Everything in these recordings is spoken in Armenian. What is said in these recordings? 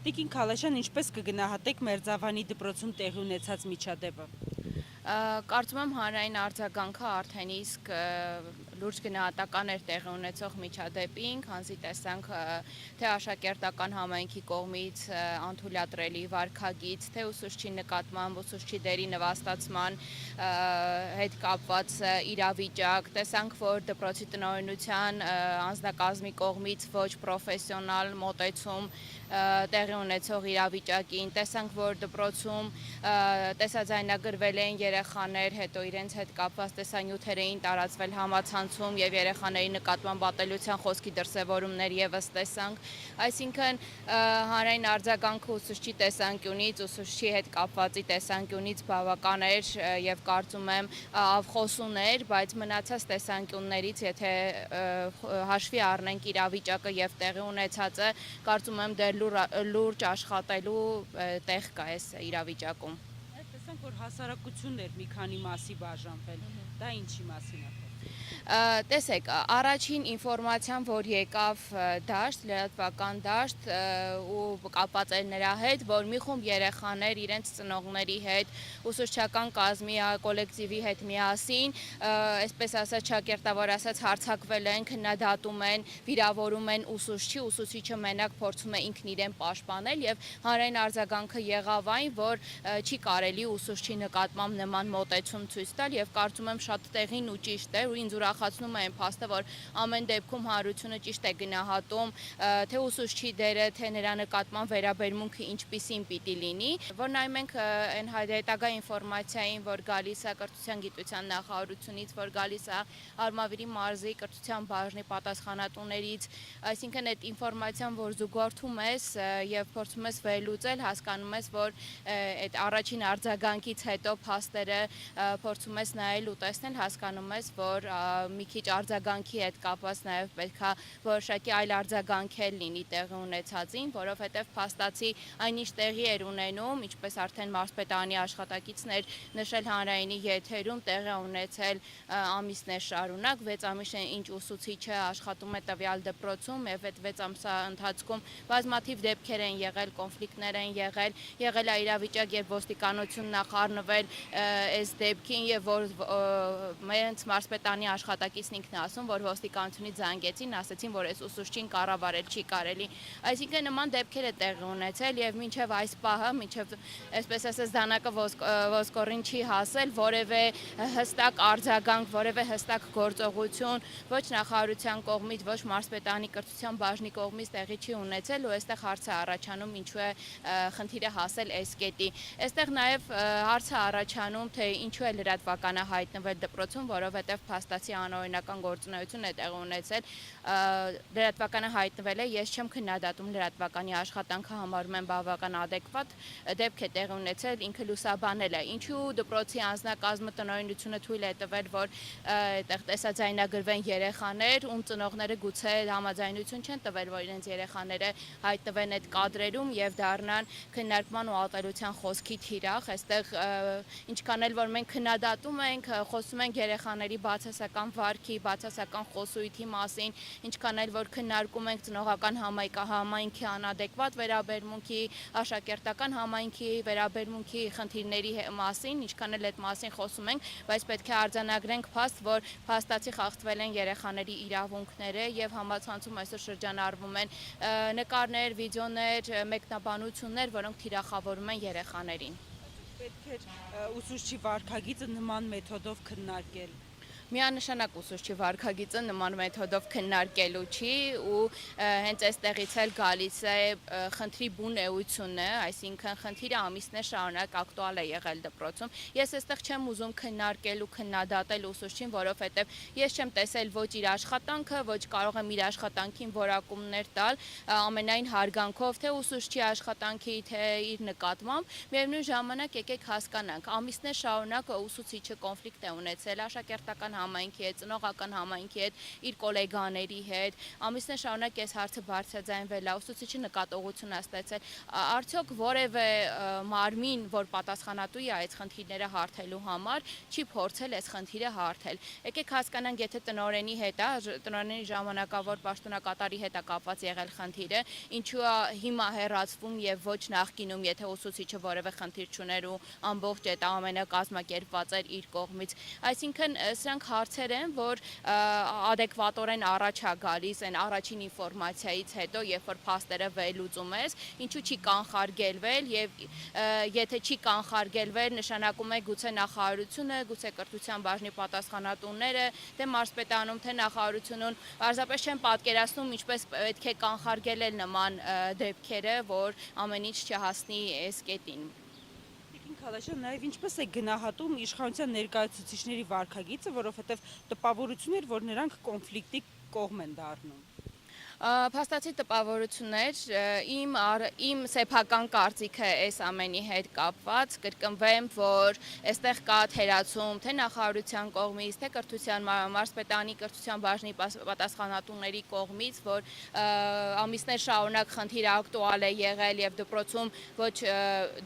Տիկին Քալաշյան, ինչպես կգնահատեք Մերձավանի դպրոցում տեղի ունեցած միջադեպը։ Կարծում եմ հանրային արձագանքը արդեն իսկ լուրջ գնահատական էր տեղի ունեցող միջադեպին, քանզի տեսանք թե աշակերտական համայնքի կողմից անթույլատրելի վարքագիծ, թե ուսուցչի նկատմամբ ուսուցչի դերի նվաստացման հետ կապված իրավիճակ, տեսանք, որ դպրոցի տնօրինության անձնակազմի կողմից ոչ պրոֆեսիոնալ մոտեցում տեղի ունեցող իրավիճակին, տեսանք, որ դպրոցում տեսաձայնագրվել էին երեխաներ, հետո իրենց հետ կապված տեսանյութեր էին տարածվել համացանցում եւ երեխաների նկատմամբ ատելության խոսքի դրսեւորումներ եւս տեսանք, այսինքն հանրային արձագանքը ուսուցչի տեսանկյունից, ուսուցչի հետ կապվածի տեսանկյունից բավական էր եւ կարծում եմ խոսուն էր, բայց մնացած տեսանկյուններից, եթե հաշվի առնենք իրավիճակը եւ տեղի ունեցածը, կարծում եմ դեռ լուրջ աշխատելու տեղ կա այս իրավիճակում։ Տեսանք, որ հասարակությունն էր մի քանի մասի բաժանվել, դա ինչի մասին է։ Տեսեք, առաջին ինֆորմացիան, որ եկավ դաշտ, լրատվական դաշտ ու կապված էր նրա հետ, որ մի խումբ երեխաներ իրենց ծնողների հետ, ուսուցչական կազմի, կոլեկտիվի հետ միասին, այսպես ասած, ճակերտավոր ասած, հարձակվել են, քննադատում են, վիրավորում են ուսուցչի, ուսուցիչը մենակ փորձում է ինքն իրեն պաշտպանել եւ հանրային արձագանքը եղավ այն, որ չի կարելի ուսուցչի նկատմամբ նման մոտեցում ցույց տալ եւ կարծում եմ շատ տեղին ու ճիշտ է ու ինձ ուրախացնում է այն փաստը, որ ամեն դեպքում հանրությունը ճիշտ է գնահատում թե ուսուցչի դերը, թե նրա նկատմամբ վերաբերմունքը ինչպիսին պիտի լինի, որ նայում ենք այն հետագա ինֆորմացիային, որ գալիս է կրթության գիտության նախարարությունից, որ գալիս է Արմավիրի մարզի կրթության բաժնի պատասխանատուներից, այսինքն այդ ինֆորմացիան, որ զուգորդում ես եւ փորձում ես վերլուծել, հասկանում ես, որ այդ առաջին արձագանքից հետո փաստերը փորձում ես նայել ու տեսնել, հասկանում ես, որ մի քիչ արձագանքի հետ կապված նաև պետք է որոշակի այլ արձագանքել լինի տեղի ունեցածին, որովհետև փաստացի այնինչ տեղի էր ունենում, ինչպես արդեն մարզպետարանի աշխատակիցն էր նշել հանրայինի եթերում, տեղի ունեցել ամիսներ շարունակ, 6 ամիս է ինչ ուսուցիչը աշխատում է տվյալ դպրոցում եւ այդ 6 ամսա ընթացքում բազմաթիվ դեպքեր են եղել, կոնֆլիկտներ են եղել է իրավիճակ, երբ ոստիկանությունն է խառնվել այս դեպքին եւ որ մենց մարզպետարանի աշխատակիցն ինքն է ասում, որ ոստիկանությունից զանգեցին, ասեցին, որ այս ուսուցչին կառավարել չի կարելի։ Այսինքն նման դեպքեր է տեղի ունեցել եւ մինչեւ այս պահը, մինչեւ այսպես ասած դանակը ոսկորին չի հասել, որևէ հստակ արձագանք, որևէ հստակ գործողություն ոչ նախարարության կողմից, ոչ մարզպետարանի կրթության բաժնի կողմից տեղի չի ունեցել ու այստեղ հարց է առաջանում, ինչու է խնդիրը հասել այս կետի։ Այստեղ նաեւ հարց է առաջանում, թե ինչու է լրատվականը հայտնվել դպրոցում, որովհետև փաստացի անօրինական գործունեություն է տեղի ունեցել, լրատվականը հայտնվել է, ես չեմ քննադատում լրատվականի աշխատանքը, համարում եմ բավական ադեկվատ, դեպք է տեղի ունեցել, ինքը լուսաբանել է, ինչու դպրոցի անձնակազմը տնօրինությունը թույլ է տվել, որ այդտեղ տեսաձայնագրվեն երեխաներ, ում ծնողները գուցե համաձայնություն չեն տվել, որ իրենց երեխաները հայտնվեն այդ կադրերում եւ դառնան քննարկման ու ատելության խոսքի թիրախ, այստեղ ինչքան էլ որ մենք քննադատում ենք, խոսում ենք երեխաների բացասական վարքի, բացասական խոսույթի մասին, ինչքան էլ որ քննարկում ենք ծնողական համայնքի անադեկվատ վերաբերմունքի, աշակերտական համայնքի վերաբերմունքի խնդիրների մասին, ինչքան էլ այդ մասին խոսում ենք, բայց պետք է արձանագրենք փաստ, որ փաստացի խախտվել են երեխաների իրավունքները եւ համացանցում այսօր շրջանառվում են նկարներ, վիդեոներ, մեկնաբանություններ, որոնք թիրախավորում են երեխաներին։ Պետք էր ուսուցչի վարքագիծը նման մեթոդով քննարկել։ Միանշանակ ուսուցչի վարքագիծը նման մեթոդով քննարկելու չի ու հենց այստեղից էլ գալիս է խնդրի բուն էությունը, այսինքն խնդիրը ամիսներ շարունակ ակտուալ է եղել դպրոցում։ Ես այստեղ չեմ ուզում քննարկել ու քննադատել ուսուցչին, որովհետև ես չեմ տեսել ոչ իր աշխատանքը, ոչ կարող եմ իր աշխատանքին որակումներ տալ ամենայն հարգանքով, թե ուսուցչի աշխատանքի, թե իր նկատմամբ։ Միևնույն ժամանակ եկեք հասկանանք, ամիսներ շարունակ ուսուցիչը կոնֆլիկտ է ունեցել աշակերտական համայնքի հետ, ծնողական համայնքի հետ, իր գոլեգաների հետ, ամիսներ շարունակ այս հարցը բարձրաձայնվել է, ուսուցիչը նկատողություն է ստացել, արդյոք որևէ մարմին, որ պատասխանատու է այս խնդիրները հարթելու համար, չի փորձել այս խնդիրը հարթել։ Եկեք հասկանանք, եթե տնօրենի հետ է, տնօրենի ժամանակավոր պաշտոնակատարի հետ է կապված եղել խնդիրը, ինչու է հիմա հեռացվում եւ ոչ նախկինում, եթե ուսուցիչը որևէ խնդիր չուներ ու ամբողջ այդ ամենը կազմակերպված էր իր կողմից։ Այսինքն սրանք հարցեր են, որ adekvatորեն առաջ է գալիս այն առաջին ինֆորմացիայից հետո, երբ որ փաստերը վերլուծում ես, ինչու չի կանխարգելվել եւ եթե չի կանխարգելվել, նշանակում է գուցե նախարարությունը, գուցե կրթության բաժնի պատասխանատուները, թե մարզպետանում, թե նախարարությունում պարզապես չեն պատկերացնում ինչպես պետք է կանխարգելել նման դեպքերը, որ ամեն ինչ չհասնի այս կետին։ Քալաշյան, նաև ինչպես է գնահատում իշխանության ներկայացուցիչների վարքագիծը, որովհետև տպավորություն էր, որ նրանք կոնֆլիկտի կողմ են դառնում։ Փաստացի տպավորություններ, իմ սեփական կարծիքը այս ամենի հետ կապված, կրկնվեմ, որ այստեղ կա թերացում թե նախարարության կողմից, թե կրթության մարզպետանի կրթության բաժնի պատասխանատուների կողմից, որ ամիսներ շարունակ խնդիրը ակտուալ է եղել եւ դպրոցում ոչ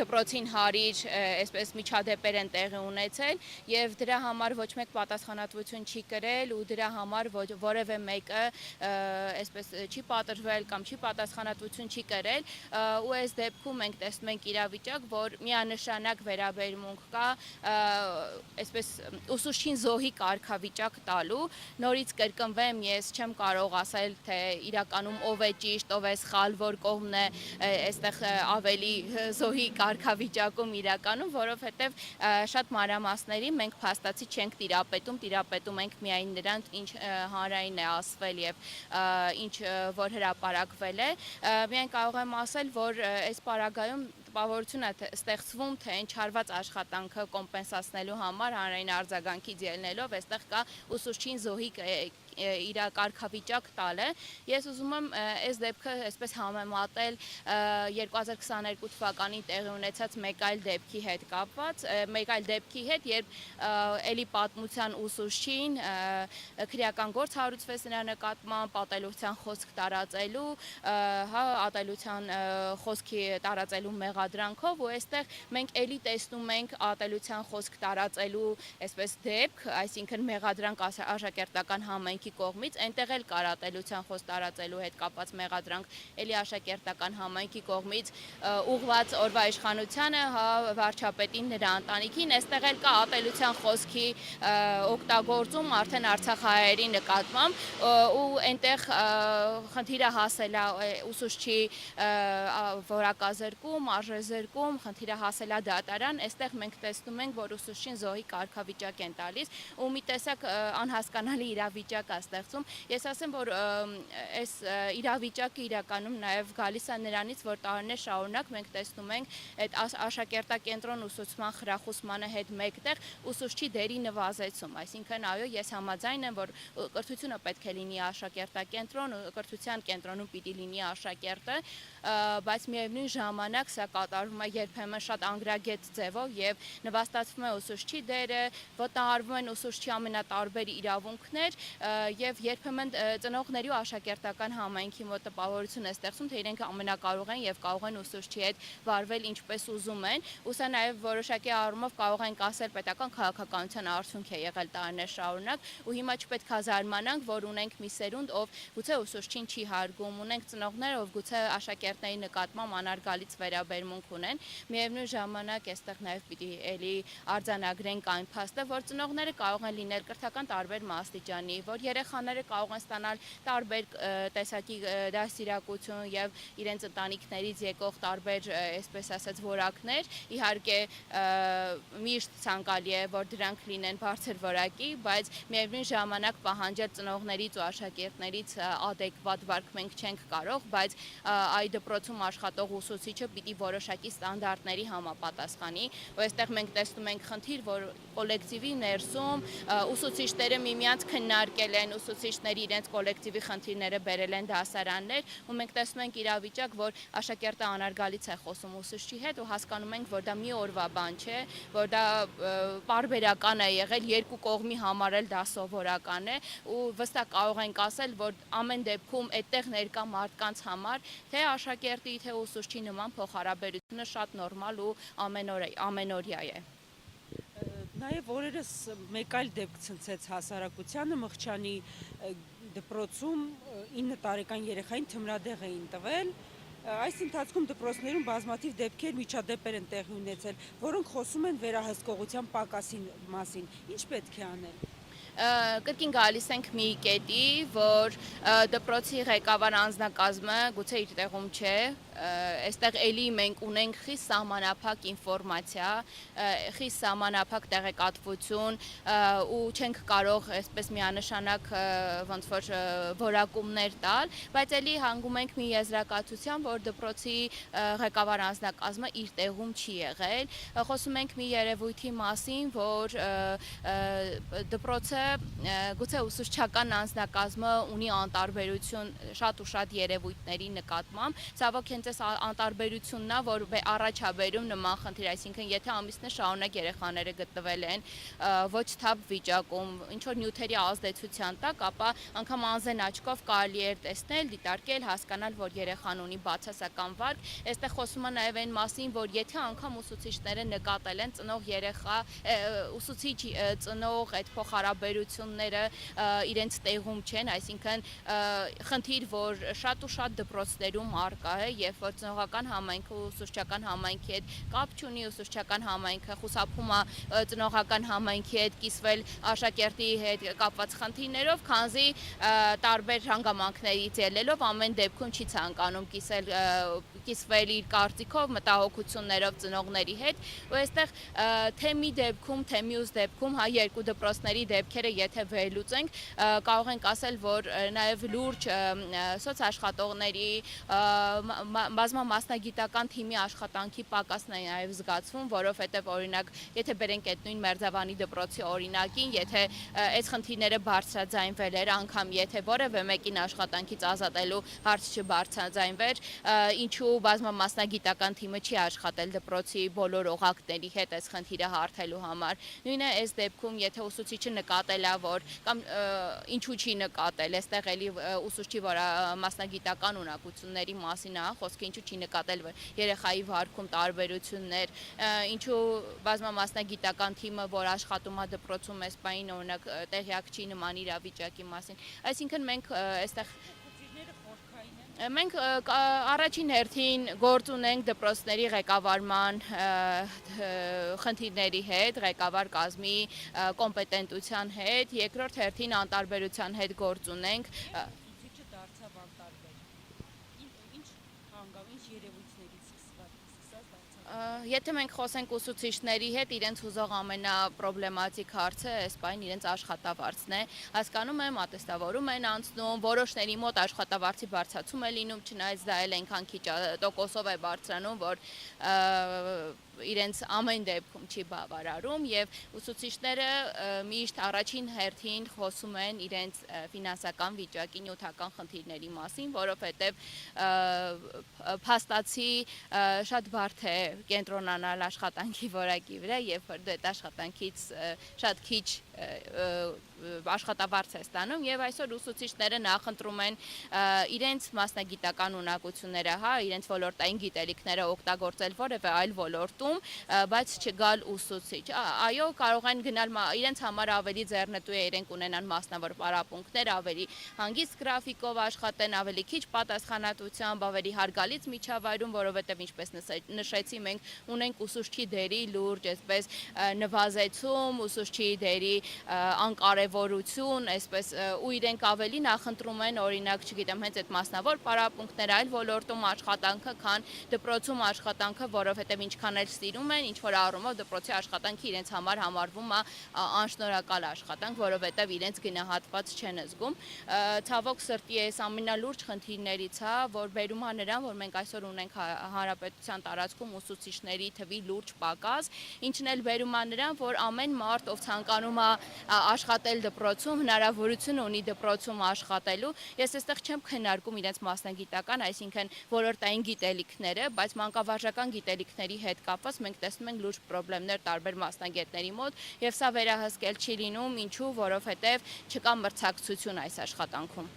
դպրոցին հարիր, այսպես միջադեպեր են տեղի ունեցել եւ դրա համար ոչ մեկ պատասխանատվություն չի կրել ու դրա համար որևէ մեկը այսպես չի պատրվել կամ չի պատասխանատվություն չի կրել ու այս դեպքում մենք տեսնում ենք իրավիճակ, որ միանշանակ վերաբերմունք կա այսպես ուսուցչին զոհի կարգավիճակ տալու, նորից կրկնվեմ, ես չեմ կարող ասել, թե իրականում ով է ճիշտ, ով է սխալ, որ կողմն է այստեղ ավելի զոհի կարգավիճակում իրականում, որովհետև շատ մանրամասների մենք փաստացի չենք տիրապետում ենք միայն նրանց, ինչ հանրային է ասվել եւ ինչ որ հրապարակվել է, միայն կարող եմ ասել, որ այս պարագայում տպավորություն է ստեղծվում, թե ընչարված աշխատանքը կոմպենսացնելու համար հանրային արձագանքից ելնելով, այստեղ կա ուսուցչին զոհի իր կարգավիճակ տալը։ Ես ուզում եմ այս դեպքը այսպես համեմատել 2022 թվականին տեղի ունեցած մեկ այլ դեպքի հետ կապված, մեկ այլ դեպքի հետ, երբ էլի պատմության ուսուցչին քրեական գործ հարուցվեց նրա նկատմամբ, ատելության խոսք տարածելու, ատելության խոսքի տարածելու մեղադրանքով ու այստեղ մենք էլի տեսնում ենք ատելության խոսք տարածելու այսպես դեպք, այսինքն մեղադրանք աշակերտական համայնքի կողմից, այնտեղ էլ կար ատելության խոսք տարածելու հետ կապված մեղադրանք, էլի աշակերտական համայնքի կողմից ուղղված օրվա իշխանությանը, վարչապետին, նրա ընտանիքին, այստեղ էլ կա ատելության խոսքի օգտագործում արդեն արցախահայերի նկատմամբ ու այնտեղ խնդիրը հասել է ուսուցչի որակազրկում, արժեզրկում, խնդիրը հասել է դատարան, այստեղ մենք տեսնում ենք, որ ուսուցչին զոհի կարգավիճակ են տալիս ու մի տեսակ անհասկանալի իրավիճակ է ստեղծում։ Ես ասեմ, որ այս իրավիճակը իրականում նաև գալիս է նրանից, որ տարիներ շարունակ մենք տեսնում ենք այդ աշակերտակենտրոն ուսուցման խրախուսմանը հետ մեկտեղ ուսուցչի դերի նվազեցում, այսինքն այո, ես համաձայն եմ, որ կրթությունը պետք է լինի աշակերտակենտրոն, կրթության կենտրոնում պիտի լինի աշակերտը, բայց միևնույն ժամանակ սա կատարվում է երբեմն շատ անգրագետ ձևով եւ նվաստացվում է ուսուցչի դերը, վտարվում են ուսուցչի ամենատարբեր իրավունքներ եւ երբեմն ծնողների ու աշակերտական համայնքի մոտ տպավորություն է ստեղծում, թե իրենք ամենակարող են եւ կարող են ուսուցչի հետ վարվել ինչպես ուզում են, ու սա նաեւ որոշակի առումով կարող ենք ասել պետական քաղաքականության արդյունք է եղել տարիներ շարունակ ու հիմա չպետք է զարմանանք, որ ունենք մի սերունդ, ով գուցե ուսուցչին չի հարգում, ունենք ծնողներ, ով գուցե աշակերտների նկատմամբ անարգալից վերաբերմունք ունեն, միևնույն ժամանակ այստեղ նաեւ պիտի էլի արձանագրենք այն փաստը, որ ծնողները կարող են լինել կրթական տարբեր աստիճանի, որ երեխաները կարող են ստանալ տարբեր տեսակի դաստիարակություն եւ իրենց ընտանիքներից եկող տարբեր, այսպես ասած, որակներ, իհարկե միշտ ցանկալի է, որ դրանք լինեն բարձր որակի, բայց միևնույն ժամանակ պահանջել ծնողներից ու աշակերտներից adekvat վարք մենք չենք կարող, բայց այ դպրոցում աշխատող ուսուցիչը պիտի որոշակի ստանդարտների համապատասխանի, ու այստեղ մենք տեսնում ենք խնդիր, որ կոլեկտիվի ներսում ուսուցիչները միմյանց քննարկել են, ուսուցիչները իրենց կոլեկտիվի խնդիրները բերել են դասարաններ, ու մենք տեսնում ենք իրավիճակ, որ աշակերտը անարգալից է խոսում ուսուցչի հետ ու հասկանում ենք, որ դա մի օրվա բան չէ, որ դա պարբերական է եղել, երկու կողմի համար էլ դա սովորական է, ու վստահ կարող ենք ասել, որ ամեն դեպքում այդտեղ ներկա մարդկանց համար թե աշակերտի, թե ուսուցչի նման փոխհարաբերությունը շատ նորմալ ու ամենօրյա է։ Նաև օրերս մեկ այլ դեպք ցնցեց հասարակությանը, Մղջանի դպրոցում 9 տարեկան երեխային թմրադեղ էին տվել։ Այս ընթացքում դպրոցներում բազմաթիվ դեպքեր միջադեպեր են տեղի ունեցել, որոնք խոսում են վերահսկողության պակասի մասին։ Ինչ պետք է անել։ Կրկին գալիս ենք մի կետի, որ դպրոցի ղեկավար անձնակազմը գուցե իր տեղում չէ, այստեղ էլի մենք ունենք խիստ սահմանափակ ինֆորմացիա, խիստ սահմանափակ տեղեկատվություն ու չենք կարող այսպես միանշանակ ոնց որ որակումներ տալ, բայց էլի հանգում ենք մի եզրակացության, որ դպրոցի ղեկավար անձնակազմը իր տեղում չի եղել, խոսում ենք մի երևույթի մասին, որ դպրոցը գուցե ուսուցչական անձնակազմը ունի անտարբերություն շատ ու շատ երևույթների նկատմամբ, ցավոք հենց այս անտարբերությունն է, որ առաջաբերում նման խնդիր, այսինքն եթե ամիսներ շարունակ երեխաները գտնվել են ոչ թափ վիճակում, ինչ որ նյութերի ազդեցության տակ, ապա անգամ անզեն աչքով կարելի է տեսնել, դիտարկել, հասկանալ, որ երեխան ունի բացասական վարք, այստեղ խոսում է նաև այն մասին, որ եթե անգամ ուսուցիչները նկատել են ծնող երեխա, ուսուցիչ ծնող այդ փոխհարաբերությունները իրենց տեղում չեն, այսինքն խնդիր, որ շատ ու շատ դպրոցներում առկա է, երբ որ ծնողական համայնքը ուսուցչական համայնքի հետ կապ չունի, ուսուցչական համայնքը խուսափում է ծնողական համայնքի հետ կիսվել աշակերտի հետ կապված խնդիրներով, քանզի տարբեր հանգամանքներից ելնելով ամեն դեպքում չի ցանկանում կիսվել իր կարծիքով, մտահոգություններով ծնողների հետ, ու այստեղ թե մի դեպքում, թե մյուս դեպքում, երկու դպրոցների դեպքերը եթե վերլուծենք, կարող ենք ասել, որ նաև լուրջ սոցաշխատողների, բազմամասնագիտական թիմի աշխատանքի պակասն է նաև զգացվում, որովհետև օրինակ, եթե բերենք այդ նույն Մերձավանի դպրոցի օրինակին, եթե այս խնդիրները բարձրաձայնվել էր, անգամ եթե որևէ մեկին աշխատանքից ազատելու հարց չբարձրաձայնվեր, ինչու բազմամասնագիտական թիմը չի աշխատել դպրոցի բոլոր օղակների հետ այս խնդիրը հարթելու համար։ Նույնը այս դեպքում, եթե ուսուցիչը նկատել է, որ կամ ինչու չի նկատել, այստեղ էլի ուսուցչի մասնագիտական ունակությունների մասին է խոսքը, ինչու չի նկատել երեխայի վարքում տարբերություններ, ինչու բազմամասնագիտական թիմը, որ աշխատում է դպրոցում այս պահին օրինակ տեղյակ չի նման իրավիճակի մասին։ Այսինքն մենք այստեղ Մենք առաջին հերթին գործ ունենք դպրոցների ղեկավարման խնդիրների հետ, ղեկավար կազմի կոմպետենտության հետ, երկրորդ հերթին անտարբերության հետ գործ ունենք։ Ուսուցիչը դարձավ անտարբեր։ Ինչ հանգամ, ինչ երևույթներից սկսած դարձավ։ Եթե մենք խոսենք ուսուցիչների հետ, իրենց հուզող ամենապրոբլեմատիկ հարցը այս պահին իրենց աշխատավարձն է, հասկանում եմ, ատեստավորում են անցնում, որոշների մոտ աշխատավարձի բարձրացում է լինում, չնայած դա էլ այնքան քիչ տոկոսով է բարձրանում, որ իրենց ամեն դեպքում չի բավարարում եւ ուսուցիչները միշտ առաջին հերթին խոսում են իրենց ֆինանսական վիճակի նյութական խնդիրների մասին, որովհետեւ փաստացի շատ բարդ է կենտրոնանալ աշխատանքի որակի վրա, երբ որ դու այդ աշխատանքից շատ քիչ աշխատավարձ է ստանում եւ այսօր ուսուցիչները նախընտրում են իրենց մասնագիտական ունակությունները, իրենց ոլորտային գիտելիքները օգտագործել որևէ այլ ոլորտում, բայց չգալ ուսուցիչ։ Այո, կարող են գնալ իրենց համար ավելի ձեռնտու է իրենք ունենան մասնավոր պարապմունքներ, ավելի հանգիստ գրաֆիկով աշխատեն, ավելի քիչ պատասխանատվությամբ, ավելի հարգալից միջավայրում, որովհետեւ ինչպես նշեցի, մենք ունենք ուսուցչի դերի լուրջ, այսպես նվազեցում, ուսուցչի դերի անկարևորություն, այսպես ու իրենք ավելի նախընտրում են օրինակ, չգիտեմ, հենց այդ մասնավոր պարապմունքները այլ ոլորտում աշխատանքը, քան դպրոցում աշխատանքը, որովհետև ինչքան էլ սիրում են, ինչ որ առումով դպրոցի աշխատանքը իրենց համար համարվում է անշնորհակալ աշխատանք, որովհետև իրենց գնահատված չեն զգում։ Ցավոք սրտի այս ամենալուրջ խնդիրներից է, որ բերում է նրան, որ մենք այսօր ունենք հանրապետության տարածքում ուսուցիչների թվի լուրջ պակաս, ինչն էլ բերում է նրան, որ ամեն մարդ, ով ցանկանում է աշխատել դպրոցում, հնարավորություն ունի դպրոցում աշխատելու։ Ես այստեղ չեմ քննարկում իրենց մասնագիտական, այսինքն ոլորտային գիտելիքները, բայց մանկավարժական գիտելիքների հետ կապված մենք տեսնում ենք լուրջ խնդիրներ տարբեր մասնագետների մոտ, եւ սա վերահսկել չի լինում, ինչու, որովհետեւ չկա մրցակցություն այս աշխատանքում։